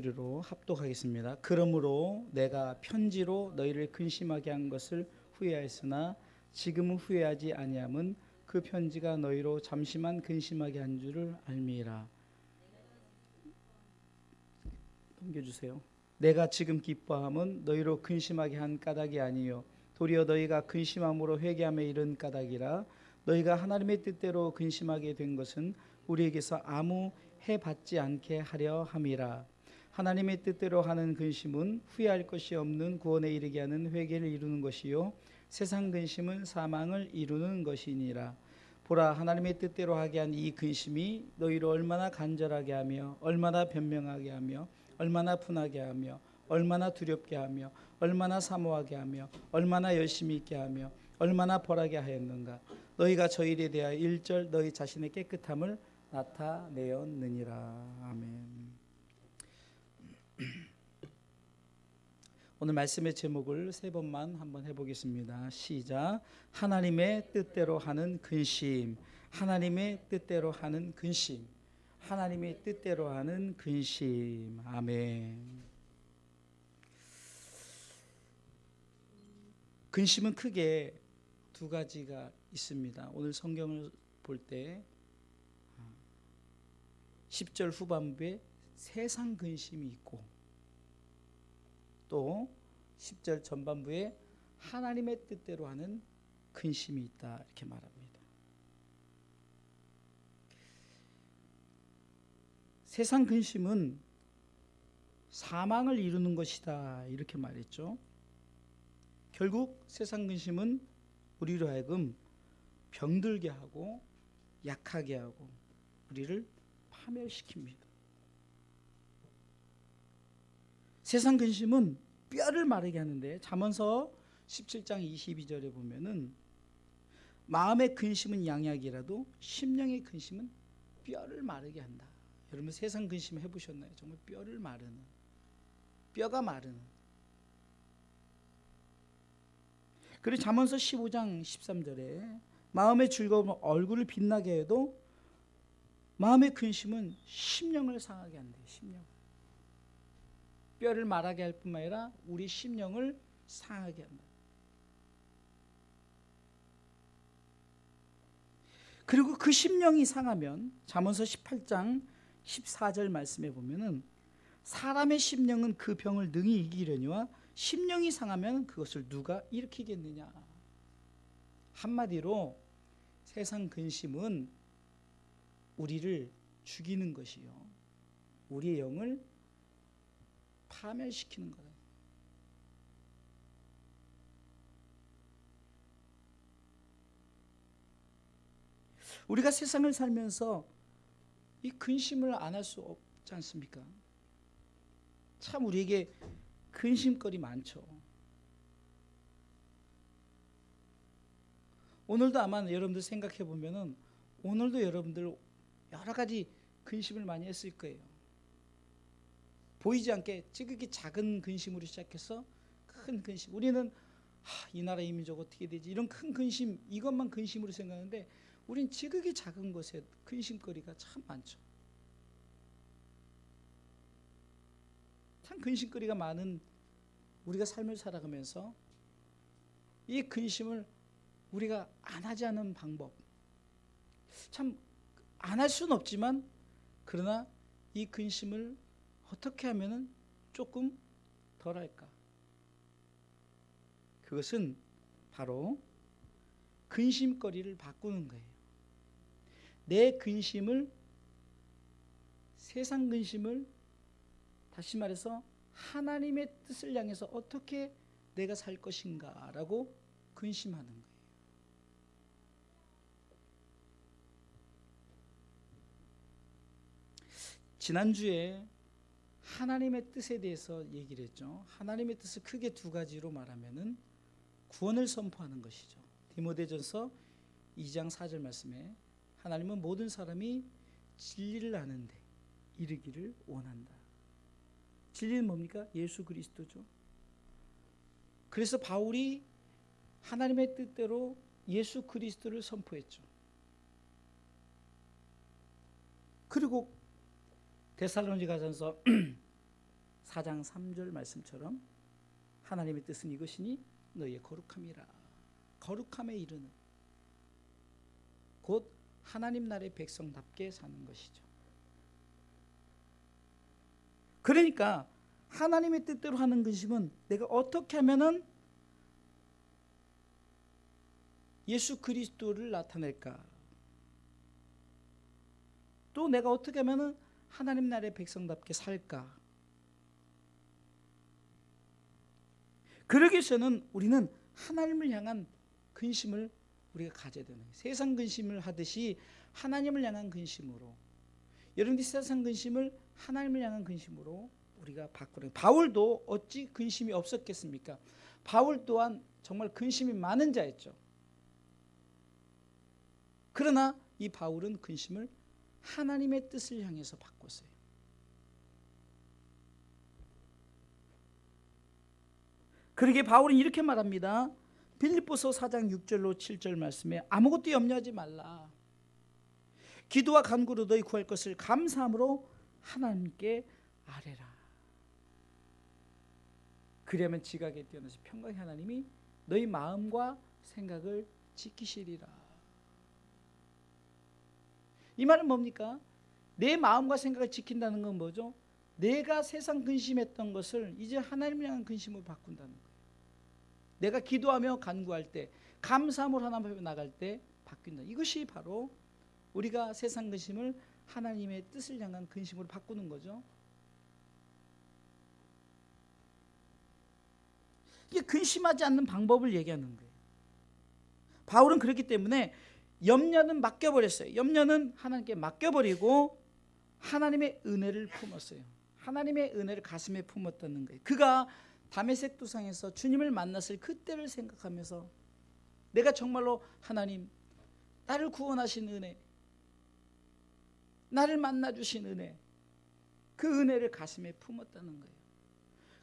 소리로 합독하겠습니다. 그러므로 내가 편지로 너희를 근심하게 한 것을 후회하였으나 지금은 후회하지 아니함은 그 편지가 너희로 잠시만 근심하게 한 줄을 알미라. 넘겨주세요. 내가 지금 기뻐함은 너희로 근심하게 한 까닭이 아니요 도리어 너희가 근심함으로 회개함에 이른 까닭이라. 너희가 하나님의 뜻대로 근심하게 된 것은 우리에게서 아무 해받지 않게 하려 함이라. 하나님의 뜻대로 하는 근심은 후회할 것이 없는 구원에 이르게 하는 회개를 이루는 것이요 세상 근심은 사망을 이루는 것이니라. 보라, 하나님의 뜻대로 하게 한 이 근심이 너희를 얼마나 간절하게 하며 얼마나 변명하게 하며 얼마나 분하게 하며 얼마나 두렵게 하며 얼마나 사모하게 하며 얼마나 열심히 있게 하며 얼마나 벌하게 하였는가. 너희가 저 일에 대하여 일절 너희 자신의 깨끗함을 나타내었느니라. 아멘. 오늘 말씀의 제목을 세 번만 한번 해보겠습니다. 시작. 하나님의 뜻대로 하는 근심. 하나님의 뜻대로 하는 근심. 하나님의 뜻대로 하는 근심. 아멘. 근심은 크게 두 가지가 있습니다. 오늘 성경을 볼 때 10절 후반부에 세상 근심이 있고 또 10절 전반부에 하나님의 뜻대로 하는 근심이 있다 이렇게 말합니다. 세상 근심은 사망을 이루는 것이다 이렇게 말했죠. 결국 세상 근심은 우리로 하여금 병들게 하고 약하게 하고 우리를 파멸시킵니다. 세상 근심은 뼈를 마르게 하는데 잠언서 17장 22절에 보면은 마음의 근심은 양약이라도 심령의 근심은 뼈를 마르게 한다. 여러분 세상 근심 해보셨나요? 정말 뼈를 마르는, 뼈가 마르는. 그리고 잠언서 15장 13절에 마음의 즐거움은 얼굴을 빛나게 해도 마음의 근심은 심령을 상하게 한대요. 심령. 뼈를 말하게 할 뿐만 아니라 우리 심령을 상하게 한다. 그리고 그 심령이 상하면 잠언서 18장 14절 말씀에 보면은 사람의 심령은 그 병을 능히 이기려니와 심령이 상하면 그것을 누가 일으키겠느냐. 한마디로 세상 근심은 우리를 죽이는 것이요 우리의 영을 파멸시키는 거다. 우리가 세상을 살면서 이 근심을 안 할 수 없지 않습니까? 참 우리에게 근심거리 많죠. 오늘도 아마 여러분들 생각해 보면은 오늘도 여러분들 여러 가지 근심을 많이 했을 거예요. 보이지 않게 지극히 작은 근심으로 시작해서 큰 근심. 우리는 이 나라 이 민족 어떻게 되지? 이런 큰 근심, 이것만 근심으로 생각하는데 우린 지극히 작은 것에 근심거리가 참 많죠. 참 근심거리가 많은 우리가 삶을 살아가면서 이 근심을 우리가 안 하지 않은 방법, 참 안 할 수는 없지만 그러나 이 근심을 어떻게 하면은 조금 덜할까? 그것은 바로 근심거리를 바꾸는 거예요. 내 근심을, 세상 근심을 다시 말해서 하나님의 뜻을 향해서 어떻게 내가 살 것인가 라고 근심하는 거예요. 지난주에 하나님의 뜻에 대해서 얘기를 했죠. 하나님의 뜻을 크게 두 가지로 말하면은 구원을 선포하는 것이죠. 디모데전서 2장 4절 말씀에 하나님은 모든 사람이 진리를 아는데 이르기를 원한다. 진리는 뭡니까? 예수 그리스도죠. 그래서 바울이 하나님의 뜻대로 예수 그리스도를 선포했죠. 그리고 데살로니가전서 4장 3절 말씀처럼 하나님의 뜻은 이것이니 너희의 거룩함이라. 거룩함에 이르는, 곧 하나님 나라의 백성답게 사는 것이죠. 그러니까 하나님의 뜻대로 하는 근심은 내가 어떻게 하면은 예수 그리스도를 나타낼까, 또 내가 어떻게 하면은 하나님 나라의 백성답게 살까. 그러기 위해서는 우리는 하나님을 향한 근심을 우리가 가져야 되는 거예요. 세상 근심을 하듯이 하나님을 향한 근심으로, 여러분들이 세상 근심을 하나님을 향한 근심으로 우리가 바꾸는. 바울도 어찌 근심이 없었겠습니까? 바울 또한 정말 근심이 많은 자였죠. 그러나 이 바울은 근심을 하나님의 뜻을 향해서 바꿨어요. 그러기에 바울은 이렇게 말합니다. 빌립보서 4장 6절로 7절 말씀에 아무것도 염려하지 말라. 기도와 간구로 너희 구할 것을 감사함으로 하나님께 아뢰라. 그러면 지각에 뛰어나시 평강의 하나님이 너희 마음과 생각을 지키시리라. 이 말은 뭡니까? 내 마음과 생각을 지킨다는 건 뭐죠? 내가 세상 근심했던 것을 이제 하나님을 향한 근심으로 바꾼다는 거예요. 내가 기도하며 간구할 때, 감사함으로 하나님 앞에 나갈 때 바뀐다. 이것이 바로 우리가 세상 근심을 하나님의 뜻을 향한 근심으로 바꾸는 거죠. 이게 근심하지 않는 방법을 얘기하는 거예요. 바울은 그렇기 때문에 염려는 맡겨버렸어요. 염려는 하나님께 맡겨버리고 하나님의 은혜를 품었어요. 하나님의 은혜를 가슴에 품었다는 거예요. 그가 다메섹 도상에서 주님을 만났을 그때를 생각하면서 내가 정말로 하나님, 나를 구원하신 은혜, 나를 만나주신 은혜, 그 은혜를 가슴에 품었다는 거예요.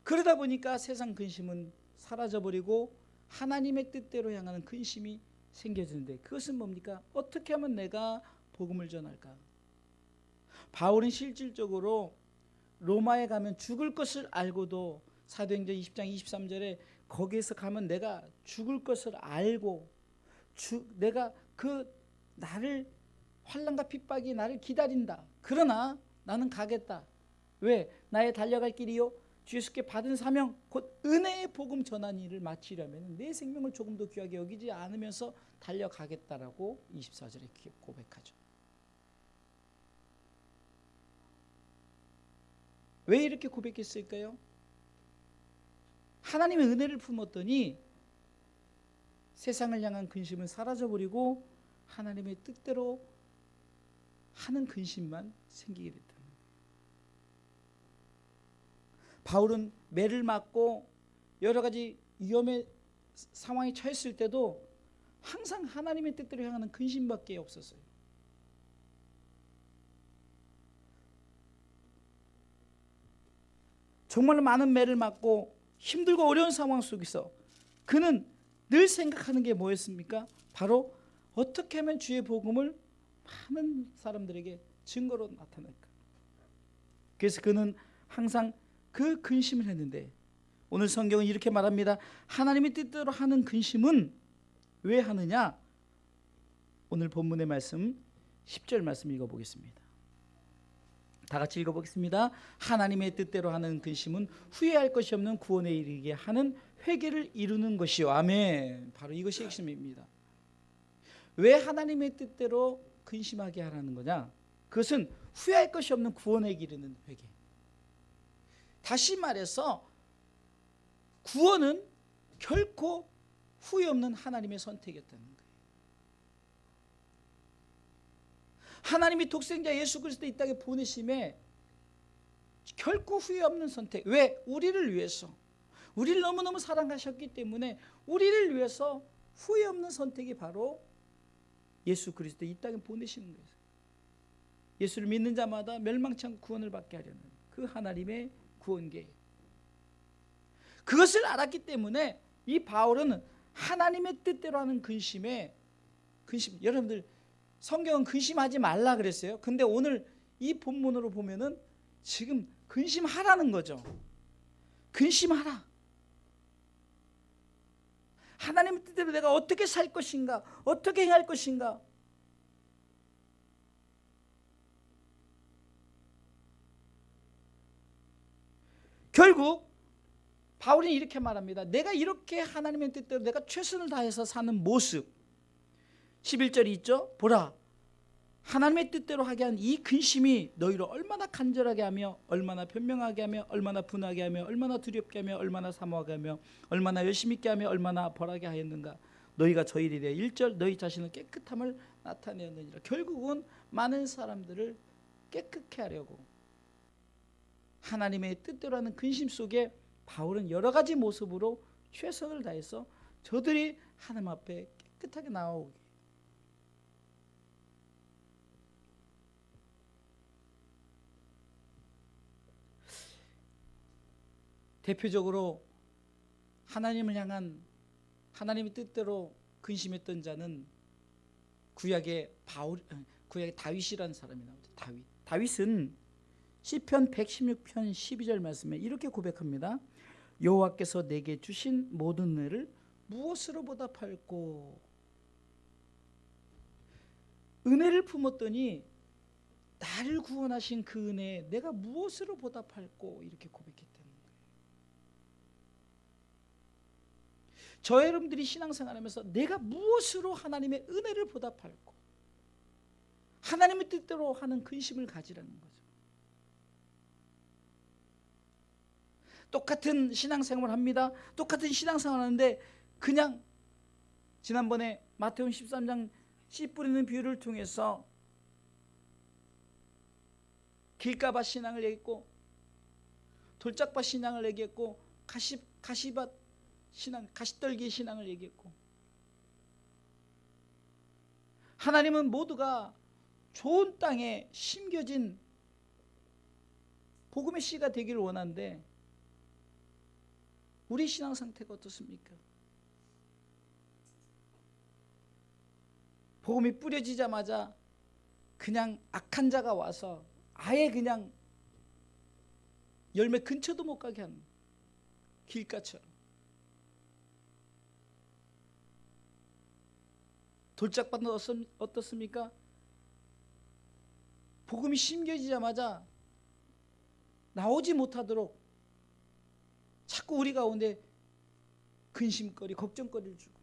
그러다 보니까 세상 근심은 사라져버리고 하나님의 뜻대로 향하는 근심이 생겨지는데, 그것은 뭡니까? 어떻게 하면 내가 복음을 전할까? 바울은 실질적으로 로마에 가면 죽을 것을 알고도, 사도행전 20장 23절에 거기에서 가면 내가 죽을 것을 알고 내가 나를 환난과 핍박이 나를 기다린다. 그러나 나는 가겠다. 왜? 나의 달려갈 길이요 주 예수께 받은 사명, 곧 은혜의 복음 전한 일을 마치려면 내 생명을 조금 더 귀하게 여기지 않으면서 달려가겠다라고 24절에 고백하죠. 왜 이렇게 고백했을까요? 하나님의 은혜를 품었더니 세상을 향한 근심은 사라져버리고 하나님의 뜻대로 하는 근심만 생기게 됐다는 거예요. 바울은 매를 맞고 여러 가지 위험의 상황에 처했을 때도 항상 하나님의 뜻대로 향하는 근심밖에 없었어요. 정말 많은 매를 맞고 힘들고 어려운 상황 속에서 그는 늘 생각하는 게 뭐였습니까? 바로 어떻게 하면 주의 복음을 많은 사람들에게 증거로 나타낼까. 그래서 그는 항상 그 근심을 했는데, 오늘 성경은 이렇게 말합니다. 하나님의 뜻대로 하는 근심은 왜 하느냐? 오늘 본문의 말씀 10절 말씀 읽어보겠습니다. 다 같이 읽어보겠습니다. 하나님의 뜻대로 하는 근심은 후회할 것이 없는 구원에 이르게 하는 회개를 이루는 것이요. 아멘. 바로 이것이 핵심입니다. 왜 하나님의 뜻대로 근심하게 하라는 거냐? 그것은 후회할 것이 없는 구원에 이르는 회개. 다시 말해서 구원은 결코 후회 없는 하나님의 선택이었다는 거예요. 하나님이 독생자 예수 그리스도 이 땅에 보내심에 결코 후회 없는 선택. 왜? 우리를 위해서, 우리를 너무너무 사랑하셨기 때문에 우리를 위해서 후회 없는 선택이 바로 예수 그리스도 이 땅에 보내시는 거예요. 예수를 믿는 자마다 멸망치 않고 구원을 받게 하려는 그 하나님의 구원계획. 그것을 알았기 때문에 이 바울은 하나님의 뜻대로 하는 근심, 여러분들 성경은 근심하지 말라 그랬어요. 근데 오늘 이 본문으로 보면은 지금 근심하라는 거죠. 근심하라. 하나님의 뜻대로 내가 어떻게 살 것인가, 어떻게 행할 것인가. 결국 바울이 이렇게 말합니다. 내가 이렇게 하나님의 뜻대로 내가 최선을 다해서 사는 모습, 11절이 있죠. 보라, 하나님의 뜻대로 하게 한 이 근심이 너희를 얼마나 간절하게 하며, 얼마나 변명하게 하며, 얼마나 분하게 하며, 얼마나 두렵게 하며, 얼마나 사모하게 하며, 얼마나 열심히 있게 하며, 얼마나 벌하게 하였는가. 너희가 저 일에 대해 1절 너희 자신의 깨끗함을 나타내었느니라. 결국은 많은 사람들을 깨끗게 하려고 하나님의 뜻대로 하는 근심 속에 바울은 여러 가지 모습으로 최선을 다해서 저들이 하나님 앞에 깨끗하게 나오게, 대표적으로 하나님을 향한 하나님의 뜻대로 근심했던 자는 구약의 다윗이라는 사람이 나오죠. 다윗은 시편 116편 12절 말씀에 이렇게 고백합니다. 여호와께서 내게 주신 모든 은혜를 무엇으로 보답할꼬. 은혜를 품었더니 나를 구원하신 그 은혜에 내가 무엇으로 보답할꼬, 이렇게 고백했다는 거예요. 저 여러분들이 신앙생활하면서 내가 무엇으로 하나님의 은혜를 보답할꼬, 하나님의 뜻대로 하는 근심을 가지라는 거죠. 똑같은 신앙생활을 합니다. 똑같은 신앙생활을 하는데 그냥 지난번에 마태복음 13장 씨 뿌리는 비유를 통해서 길가밭 신앙을 얘기했고, 돌짝밭 신앙을 얘기했고, 가시밭 신앙, 가시떨기 신앙을 얘기했고, 하나님은 모두가 좋은 땅에 심겨진 복음의 씨가 되기를 원하는데 우리 신앙 상태가 어떻습니까? 복음이 뿌려지자마자 그냥 악한 자가 와서 아예 그냥 열매 근처도 못 가게 하는 길가처럼, 돌짝밭은 어떻습니까? 복음이 심겨지자마자 나오지 못하도록 자꾸 우리 가운데 근심거리, 걱정거리를 주고,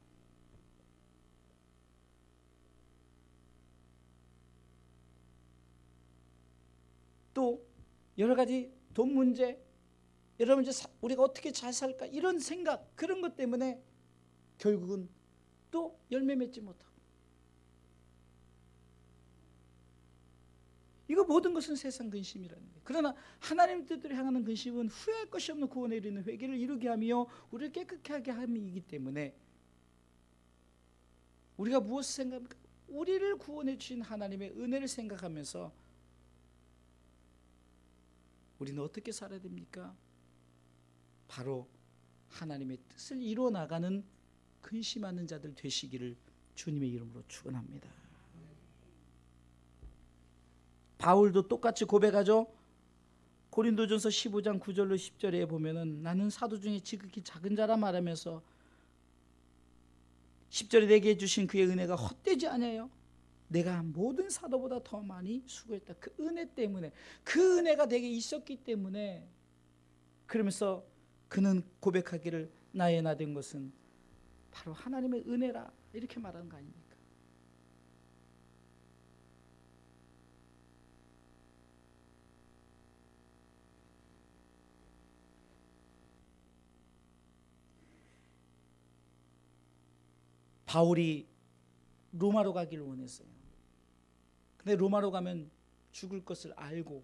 또 여러 가지 돈 문제, 여러 문제, 우리가 어떻게 잘 살까, 이런 생각, 그런 것 때문에 결국은 또 열매 맺지 못하고, 이거 모든 것은 세상 근심이라는 거예요. 그러나 하나님의 뜻대로 향하는 근심은 후회할 것이 없는 구원에 이르는 회개를 이루게 하며 우리를 깨끗게 하게 함이기 때문에, 우리가 무엇을 생각합니까? 우리를 구원해 주신 하나님의 은혜를 생각하면서 우리는 어떻게 살아야 됩니까? 바로 하나님의 뜻을 이루어 나가는 근심하는 자들 되시기를 주님의 이름으로 축원합니다. 바울도 똑같이 고백하죠. 고린도전서 15장 9절로 10절에 보면은 나는 사도 중에 지극히 작은 자라 말하면서 10절에 내게 주신 그의 은혜가 헛되지 않아요. 내가 모든 사도보다 더 많이 수고했다. 그 은혜 때문에, 그 은혜가 내게 있었기 때문에, 그러면서 그는 고백하기를 나의 나 된 것은 바로 하나님의 은혜라, 이렇게 말하는 거 아닙니까? 바울이 로마로 가기를 원했어요. 근데 로마로 가면 죽을 것을 알고,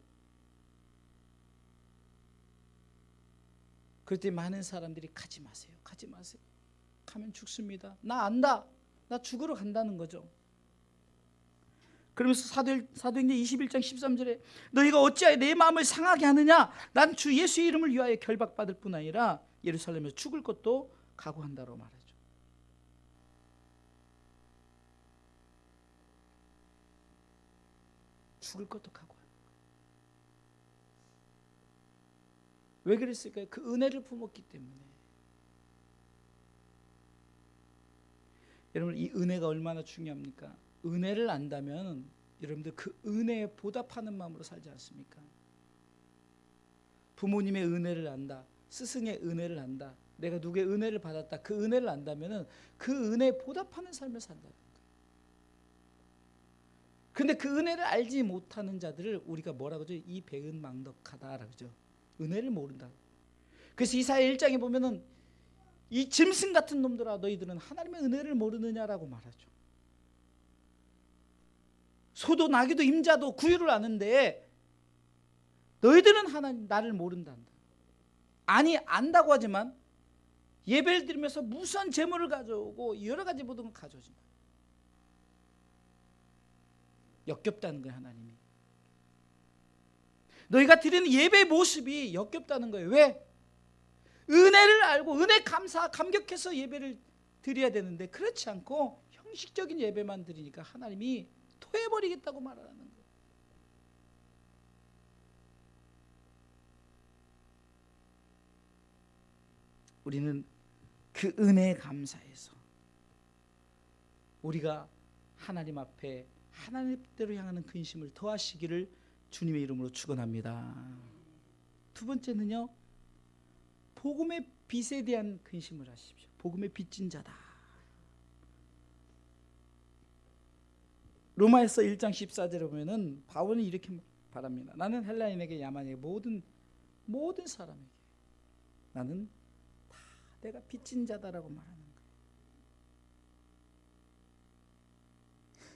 그럴 때 많은 사람들이 가지 마세요, 가지 마세요, 가면 죽습니다, 나 안다, 나 죽으러 간다는 거죠. 그러면서 사도행전 21장 13절에 너희가 어찌하여 내 마음을 상하게 하느냐, 난 주 예수의 이름을 위하여 결박받을 뿐 아니라 예루살렘에서 죽을 것도 각오한다고 말하죠. 죽을 것도 각오하는 거예요. 왜 그랬을까요? 그 은혜를 품었기 때문에. 여러분, 이 은혜가 얼마나 중요합니까? 은혜를 안다면 여러분들 그 은혜에 보답하는 마음으로 살지 않습니까? 부모님의 은혜를 안다, 스승의 은혜를 안다, 내가 누구의 은혜를 받았다, 그 은혜를 안다면 그 은혜에 보답하는 삶을 산다는 거예요. 근데 그 은혜를 알지 못하는 자들을 우리가 뭐라고 하죠? 이 배은망덕하다라고 하죠. 은혜를 모른다. 그래서 이사야 1장에 보면은 이 짐승 같은 놈들아, 너희들은 하나님의 은혜를 모르느냐라고 말하죠. 소도 나귀도 임자도 구유를 아는데 너희들은 하나님 나를 모른단다. 아니, 안다고 하지만 예배를 드리면서 무수한 재물을 가져오고 여러 가지 모든 걸 가져오지만 역겹다는 거예요. 하나님이 너희가 드리는 예배의 모습이 역겹다는 거예요. 왜? 은혜를 알고 은혜 감격해서 예배를 드려야 되는데 그렇지 않고 형식적인 예배만 드리니까 하나님이 토해버리겠다고 말하는 거예요. 우리는 그 은혜에 감사해서 우리가 하나님 앞에 하나님대로 향하는 근심을 더하시기를 주님의 이름으로 축원합니다. 두 번째는요, 복음의 빛에 대한 근심을 하십시오. 복음의 빚진 자다. 로마에서 1장 14절에 보면은 바울은 이렇게 바랍니다. 나는 헬라인에게 야만에게 모든 사람에게 나는 다 내가 빚진 자다라고 말하는 거예요.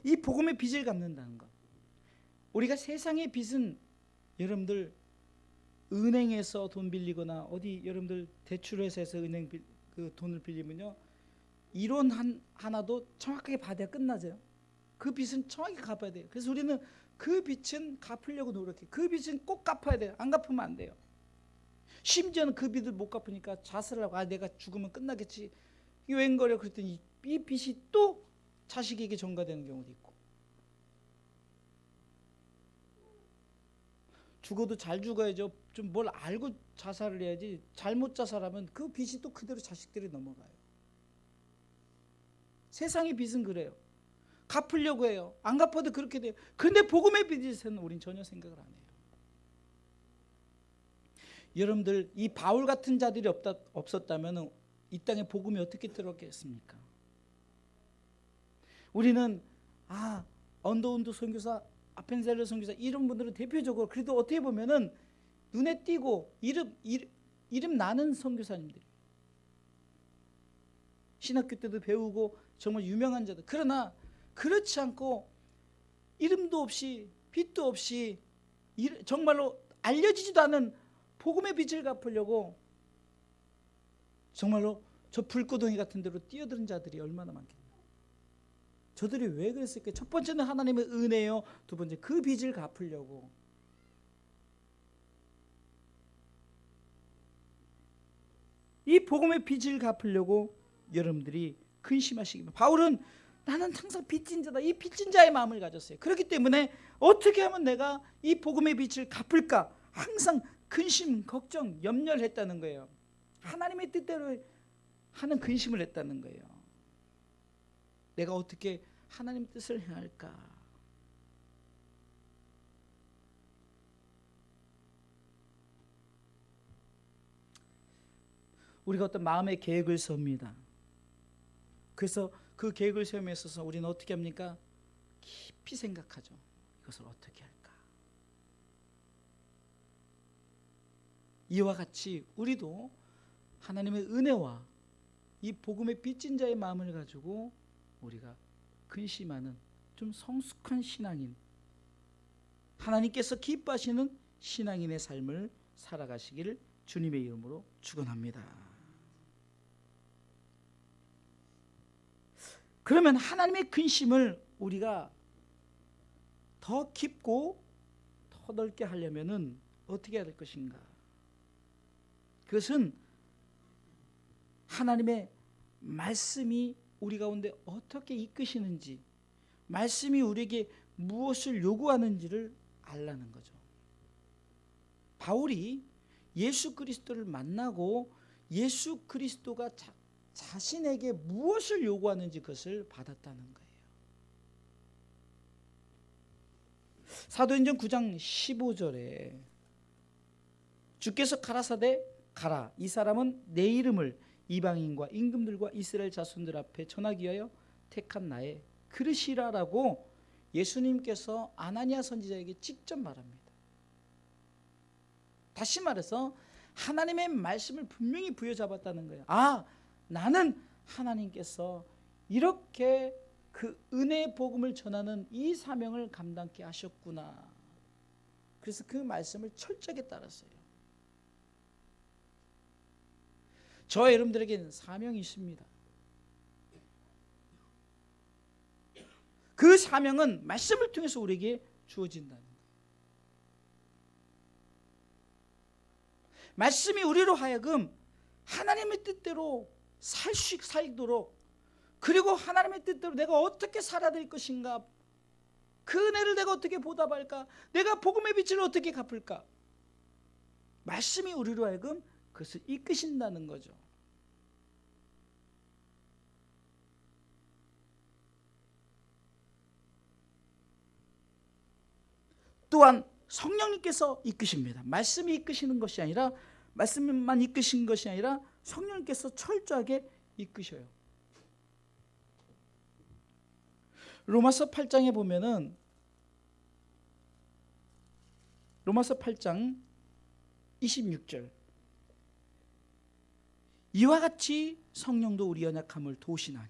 이 복음의 빚을 갚는다는 것. 우리가 세상의 빚은 여러분들 은행에서 돈 빌리거나 어디 여러분들 대출회사에서 은행 그 돈을 빌리면요, 이론 하나도 정확하게 받아야 끝나죠. 그 빚은 정확히 갚아야 돼요. 그래서 우리는 그 빚은 갚으려고 노력해요. 그 빚은 꼭 갚아야 돼요. 안 갚으면 안 돼요. 심지어는 그 빚을 못 갚으니까 자살을 하고 내가 죽으면 끝나겠지, 이게 웬거려 그랬더니 이 빚이 또 자식에게 전가되는 경우도 있고, 죽어도 잘 죽어야죠. 좀 뭘 알고 자살을 해야지, 잘못 자살하면 그 빚이 또 그대로 자식들이 넘어가요. 세상의 빚은 그래요. 갚으려고 해요. 안 갚아도 그렇게 돼요. 그런데 복음의 빚에서는 우린 전혀 생각을 안 해요. 여러분들, 이 바울 같은 자들이 없었다면 이 땅에 복음이 어떻게 들어갔겠습니까? 우리는 언더운드 선교사, 아펜셀러 선교사 이런 분들은 대표적으로 그래도 어떻게 보면은 눈에 띄고 이름 나는 선교사님들, 신학교 때도 배우고 정말 유명한 자들. 그러나 그렇지 않고 이름도 없이 빚도 없이 정말로 알려지지도 않은 복음의 빚을 갚으려고 정말로 저 불구덩이 같은 데로 뛰어드는 자들이 얼마나 많겠나요? 저들이 왜 그랬을까요? 첫 번째는 하나님의 은혜요, 두 번째 그 빚을 갚으려고. 이 복음의 빚을 갚으려고 여러분들이 근심하시기 바랍니다. 바울은 나는 항상 빚진 자다, 이 빚진 자의 마음을 가졌어요. 그렇기 때문에 어떻게 하면 내가 이 복음의 빚을 갚을까 항상 근심, 걱정, 염려를 했다는 거예요. 하나님의 뜻대로 하는 근심을 했다는 거예요. 내가 어떻게 하나님 뜻을 행할까? 우리가 어떤 마음의 계획을 세웁니다. 그래서 그 계획을 세움에 있어서 우리는 어떻게 합니까? 깊이 생각하죠. 이것을 어떻게 할까? 이와 같이 우리도 하나님의 은혜와 이 복음의 빚진 자의 마음을 가지고 우리가 근심하는 좀 성숙한 신앙인, 하나님께서 기뻐하시는 신앙인의 삶을 살아가시기를 주님의 이름으로 축원합니다. 그러면 하나님의 근심을 우리가 더 깊고 더 넓게 하려면은 어떻게 해야 될 것인가? 그것은 하나님의 말씀이 우리 가운데 어떻게 이끄시는지, 말씀이 우리에게 무엇을 요구하는지를 알라는 거죠. 바울이 예수 그리스도를 만나고 예수 그리스도가 자신에게 무엇을 요구하는지 그것을 받았다는 거예요. 사도행전 9장 15절에 주께서 가라사대 가라, 이 사람은 내 이름을 이방인과 임금들과 이스라엘 자손들 앞에 전하기 위하여 택한 나의 그릇이라라고 예수님께서 아나니아 선지자에게 직접 말합니다. 다시 말해서 하나님의 말씀을 분명히 부여잡았다는 거예요. 아, 나는 하나님께서 이렇게 그 은혜의 복음을 전하는 이 사명을 감당케 하셨구나. 그래서 그 말씀을 철저하게 따랐어요. 저와 여러분들에게는 사명이 있습니다. 그 사명은 말씀을 통해서 우리에게 주어진다는 거예요. 말씀이 우리로 하여금 하나님의 뜻대로 살도록, 그리고 하나님의 뜻대로 내가 어떻게 살아야 될 것인가, 그 은혜를 내가 어떻게 보답할까, 내가 복음의 빛을 어떻게 갚을까, 말씀이 우리로 하여금 그것을 이끄신다는 거죠. 또한 성령님께서 이끄십니다. 말씀이 이끄시는 것이 아니라, 말씀만 이끄신 것이 아니라 성령님께서 철저하게 이끄셔요. 로마서 8장에 보면은, 로마서 8장 26절, 이와 같이 성령도 우리 연약함을 도우시나니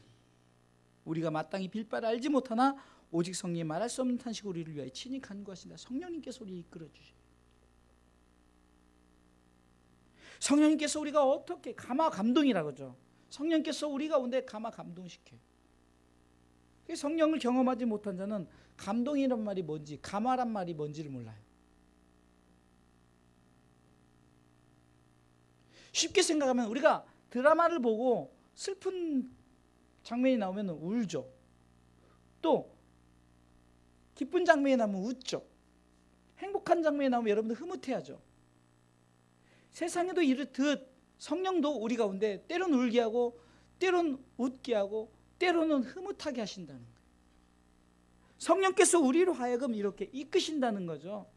우리가 마땅히 빌 바를 알지 못하나 오직 성령이 말할 수 없는 탄식으로 우리를 위하여 친히 간구하신다. 성령님께서 우리를 이끌어 주셔요. 성령님께서 우리가 어떻게, 감화 감동이라고 하죠. 성령께서 우리 가운데 감화 감동시켜요. 성령을 경험하지 못한 자는 감동이란 말이 뭔지, 감화란 말이 뭔지를 몰라요. 쉽게 생각하면 우리가 드라마를 보고 슬픈 장면이 나오면 울죠. 또 기쁜 장면이 나오면 웃죠. 행복한 장면이 나오면 여러분들 흐뭇해하죠. 세상에도 이렇듯 성령도 우리 가운데 때론 울게 하고 때론 웃게 하고 때로는 흐뭇하게 하신다는 거예요. 성령께서 우리로 하여금 이렇게 이끄신다는 거죠.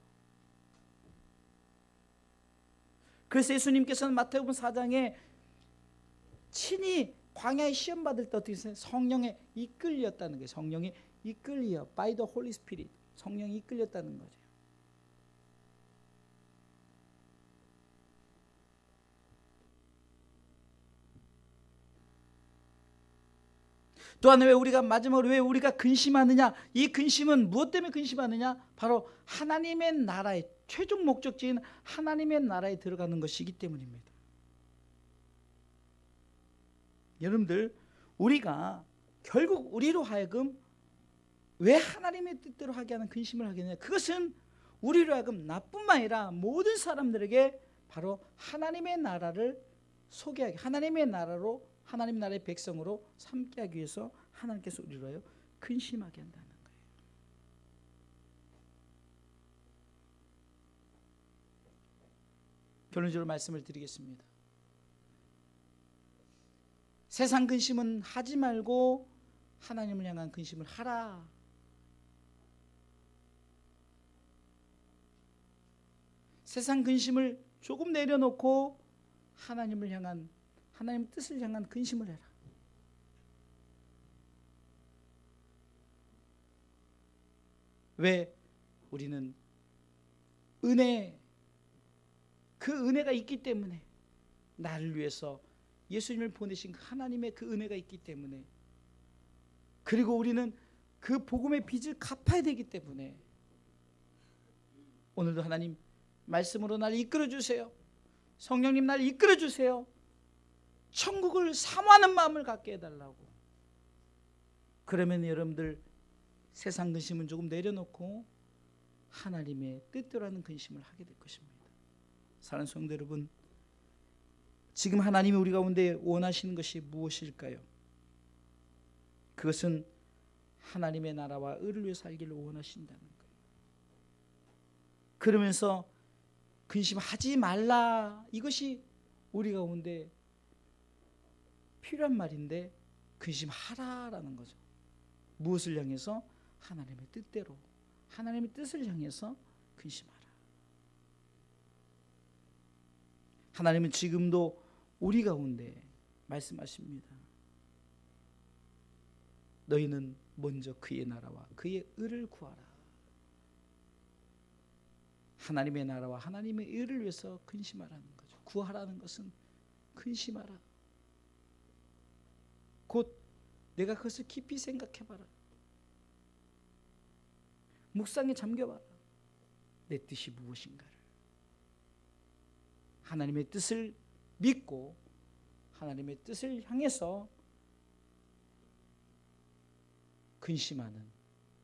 그래서 예수님께서는 마태복음 4장에 친히 광야에 시험 받을 때 어떻게 했어요? 성령에 이끌렸다는 거예요. 성령에 이끌려, by the Holy Spirit, 성령이 이끌렸다는 거죠. 또한 왜 우리가 마지막으로 왜 우리가 근심하느냐? 이 근심은 무엇 때문에 근심하느냐? 바로 하나님의 나라의 최종 목적지인 하나님의 나라에 들어가는 것이기 때문입니다. 여러분들, 우리가 결국 우리로 하여금 왜 하나님의 뜻대로 하게 하는 근심을 하게 되냐? 그것은 우리로 하여금 나뿐만 아니라 모든 사람들에게 바로 하나님의 나라를 소개하게, 하나님의 나라로, 하나님 나라의 백성으로 삼게 하기 위해서 하나님께서 우리로 하여 근심하게 한다는 거예요. 결론적으로 말씀을 드리겠습니다. 세상 근심은 하지 말고 하나님을 향한 근심을 하라. 세상 근심을 조금 내려놓고 하나님을 향한, 하나님 뜻을 향한 근심을 해라. 왜? 우리는 은혜, 그 은혜가 있기 때문에, 나를 위해서 예수님을 보내신 하나님의 그 은혜가 있기 때문에, 그리고 우리는 그 복음의 빚을 갚아야 되기 때문에 오늘도 하나님 말씀으로 나를 이끌어 주세요. 성령님 나를 이끌어 주세요. 천국을 사모하는 마음을 갖게 해달라고. 그러면 여러분들 세상 근심은 조금 내려놓고 하나님의 뜻대로 하는 근심을 하게 될 것입니다. 사랑하는 성도 여러분, 지금 하나님이 우리 가운데 원하시는 것이 무엇일까요? 그것은 하나님의 나라와 의를 위해 살기를 원하신다는 거예요. 그러면서 근심하지 말라. 이것이 우리 가운데 필요한 말인데 근심하라라는 거죠. 무엇을 향해서? 하나님의 뜻대로, 하나님의 뜻을 향해서 근심하라. 하나님은 지금도 우리 가운데 말씀하십니다. 너희는 먼저 그의 나라와 그의 의를 구하라. 하나님의 나라와 하나님의 의를 위해서 근심하라는 거죠. 구하라는 것은 근심하라. 곧 내가 그것을 깊이 생각해봐라. 묵상에 잠겨봐라. 내 뜻이 무엇인가를. 하나님의 뜻을 믿고 하나님의 뜻을 향해서 근심하는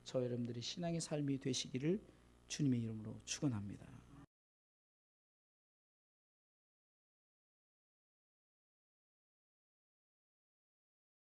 저 여러분들의 신앙의 삶이 되시기를 주님의 이름으로 축원합니다.